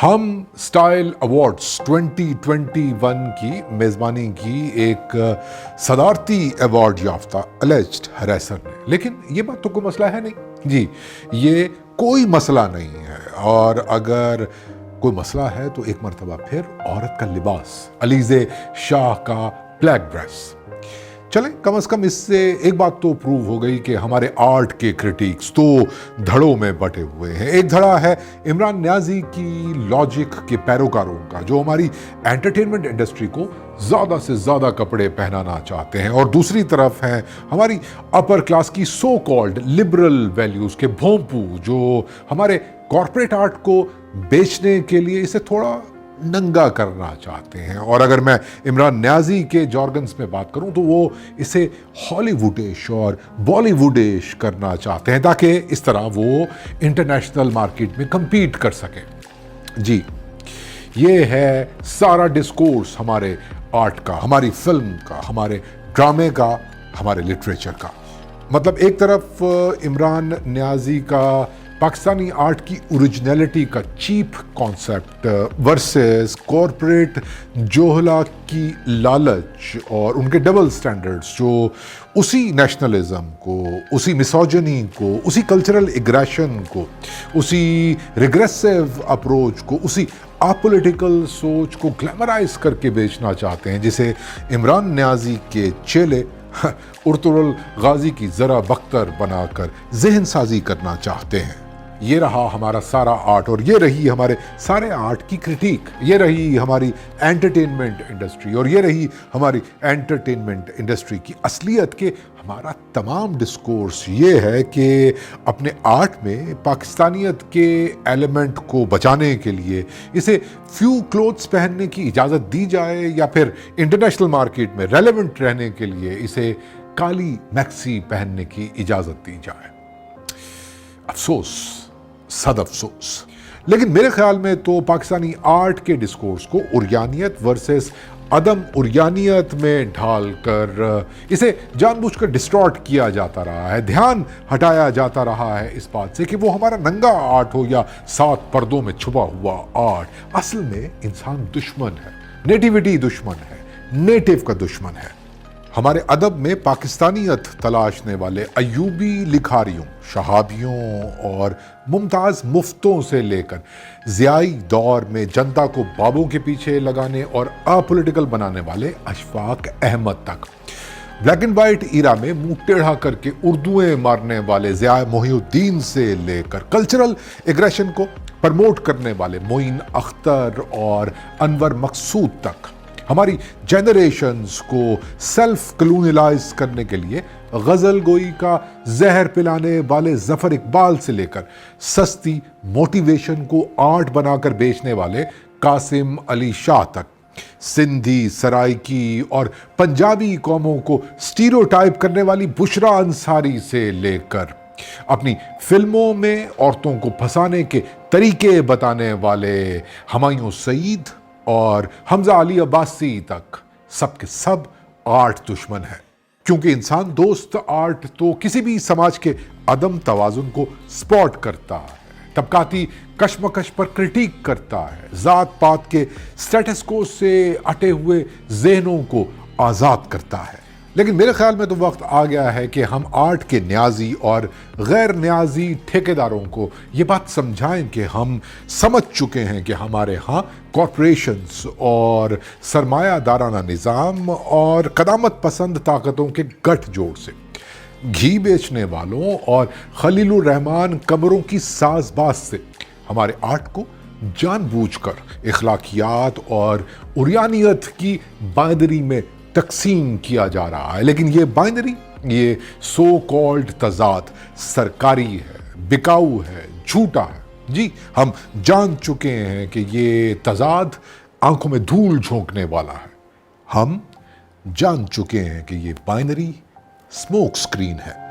ہم style awards 2021 کی میزبانی کی ایک صدارتی ایوارڈ یافتہ الیجڈ ہراسر نے، لیکن یہ بات تو کوئی مسئلہ ہے نہیں جی، یہ کوئی مسئلہ نہیں ہے، اور اگر کوئی مسئلہ ہے تو ایک مرتبہ پھر عورت کا لباس، علیزے شاہ کا بلیک ڈریس۔ چلیں کم از کم اس سے ایک بات تو پروو ہو گئی کہ ہمارے آرٹ کے کرٹیکس دو دھڑوں میں بٹے ہوئے ہیں۔ ایک دھڑا ہے عمران نیازی کی لاجک کے پیروکاروں کا، جو ہماری انٹرٹینمنٹ انڈسٹری کو زیادہ سے زیادہ کپڑے پہنانا چاہتے ہیں، اور دوسری طرف ہیں ہماری اپر کلاس کی سو کالڈ لبرل ویلیوز کے بھونپو، جو ہمارے کارپوریٹ آرٹ کو بیچنے کے لیے اسے تھوڑا ننگا کرنا چاہتے ہیں۔ اور اگر میں عمران نیازی کے جارگنز میں بات کروں تو وہ اسے ہالی ووڈیش اور بالی ووڈیش کرنا چاہتے ہیں، تاکہ اس طرح وہ انٹرنیشنل مارکیٹ میں کمپیٹ کر سکیں۔ جی، یہ ہے سارا ڈسکورس ہمارے آرٹ کا، ہماری فلم کا، ہمارے ڈرامے کا، ہمارے لٹریچر کا۔ مطلب ایک طرف عمران نیازی کا پاکستانی آرٹ کی اوریجنلٹی کا چیپ کانسیپٹ ورسز کارپوریٹ جوہلا کی لالچ اور ان کے ڈبل سٹینڈرڈز، جو اسی نیشنلزم کو، اسی مسوجنی کو، اسی کلچرل ایگریشن کو، اسی ریگریسو اپروچ کو، اسی اپولیٹیکل سوچ کو گلیمرائز کر کے بیچنا چاہتے ہیں، جسے عمران نیازی کے چیلے ارطغرل غازی کی ذرا بختر بنا کر ذہن سازی کرنا چاہتے ہیں۔ یہ رہا ہمارا سارا آرٹ، اور یہ رہی ہمارے سارے آرٹ کی کرٹیک، یہ رہی ہماری انٹرٹینمنٹ انڈسٹری، اور یہ رہی ہماری انٹرٹینمنٹ انڈسٹری کی اصلیت کہ ہمارا تمام ڈسکورس یہ ہے کہ اپنے آرٹ میں پاکستانیت کے ایلیمنٹ کو بچانے کے لیے اسے فیو کلوتھس پہننے کی اجازت دی جائے، یا پھر انٹرنیشنل مارکیٹ میں ریلیونٹ رہنے کے لیے اسے کالی میکسی پہننے کی اجازت دی جائے۔ افسوس، صد افسوس۔ لیکن میرے خیال میں تو پاکستانی آرٹ کے ڈسکورس کو عریانیت ورسز عدم عریانیت میں ڈھال کر اسے جان بوجھ کر ڈسٹارٹ کیا جاتا رہا ہے، دھیان ہٹایا جاتا رہا ہے اس بات سے کہ وہ ہمارا ننگا آرٹ ہو یا 7 پردوں میں چھپا ہوا آرٹ۔ اصل میں انسان دشمن ہے، نیٹیوٹی دشمن ہے، نیٹو کا دشمن ہے۔ ہمارے ادب میں پاکستانیت تلاشنے والے ایوبی لکھاریوں، شہابیوں اور ممتاز مفتوں سے لے کر ضیائی دور میں جنتا کو بابوں کے پیچھے لگانے اور اپولیٹیکل بنانے والے اشفاق احمد تک، بلیک اینڈ وائٹ ایرا میں منہ ٹیڑھا کر کے اردویں مارنے والے ضیاء محی الدین سے لے کر کلچرل ایگریشن کو پرموٹ کرنے والے معین اختر اور انور مقصود تک، ہماری جنریشنز کو سیلف کلونیلائز کرنے کے لیے غزل گوئی کا زہر پلانے والے ظفر اقبال سے لے کر سستی موٹیویشن کو آرٹ بنا کر بیچنے والے قاسم علی شاہ تک، سندھی، سرائکی اور پنجابی قوموں کو سٹیریوٹائپ کرنے والی بشرا انصاری سے لے کر اپنی فلموں میں عورتوں کو پھنسانے کے طریقے بتانے والے ہمایوں سعید اور حمزہ علی عباسی تک، سب کے سب آرٹ دشمن ہے۔ کیونکہ انسان دوست آرٹ تو کسی بھی سماج کے عدم توازن کو سپورٹ کرتا ہے، طبقاتی کشمکش پر کرٹیک کرتا ہے، ذات پات کے سٹیٹس کو سے اٹے ہوئے ذہنوں کو آزاد کرتا ہے۔ لیکن میرے خیال میں تو وقت آ گیا ہے کہ ہم آرٹ کے نیازی اور غیر نیازی ٹھیکیداروں کو یہ بات سمجھائیں کہ ہم سمجھ چکے ہیں کہ ہمارے ہاں کارپوریشنز اور سرمایہ دارانہ نظام اور قدامت پسند طاقتوں کے گٹھ جوڑ سے، گھی بیچنے والوں اور خلیل الرحمن قمروں کی ساز باز سے ہمارے آرٹ کو جان بوجھ کر اخلاقیات اور عریانیت کی بائنری میں تقسیم کیا جا رہا ہے۔ لیکن یہ بائنری، یہ سو کالڈ تضاد سرکاری ہے، بکاؤ ہے، جھوٹا ہے۔ جی، ہم جان چکے ہیں کہ یہ تضاد آنکھوں میں دھول جھونکنے والا ہے۔ ہم جان چکے ہیں کہ یہ بائنری اسموک سکرین ہے۔